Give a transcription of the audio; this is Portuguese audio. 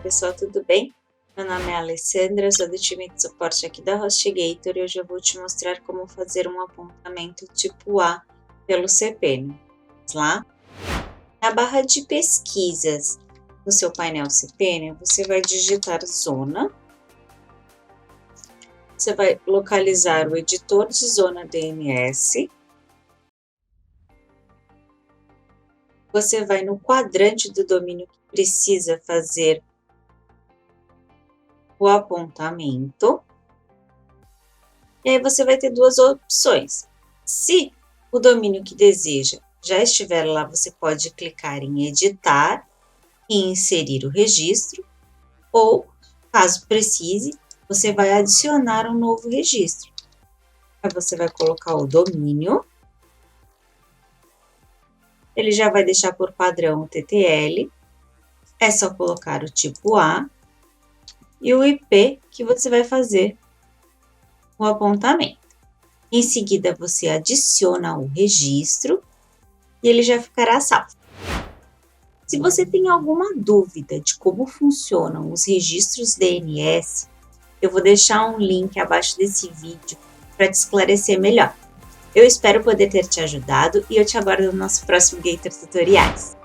pessoal, tudo bem? Meu nome é Alessandra, sou do time de suporte aqui da HostGator e hoje eu vou te mostrar como fazer um apontamento tipo A pelo CPN. Vamos lá? Na barra de pesquisas no seu painel CPN, você vai digitar zona. Você vai localizar o editor de zona DNS. Você vai no quadrante do domínio que precisa fazer o apontamento. E aí você vai ter duas opções. Se o domínio que deseja já estiver lá, você pode clicar em editar e inserir o registro. Ou, caso precise, você vai adicionar um novo registro. Aí você vai colocar o domínio. Ele já vai deixar por padrão o TTL. É só colocar o tipo A e o IP que você vai fazer o apontamento. Em seguida, você adiciona o registro e ele já ficará salvo. Se você tem alguma dúvida de como funcionam os registros DNS, eu vou deixar um link abaixo desse vídeo para te esclarecer melhor. Eu espero poder ter te ajudado e eu te aguardo no nosso próximo Gator Tutoriais.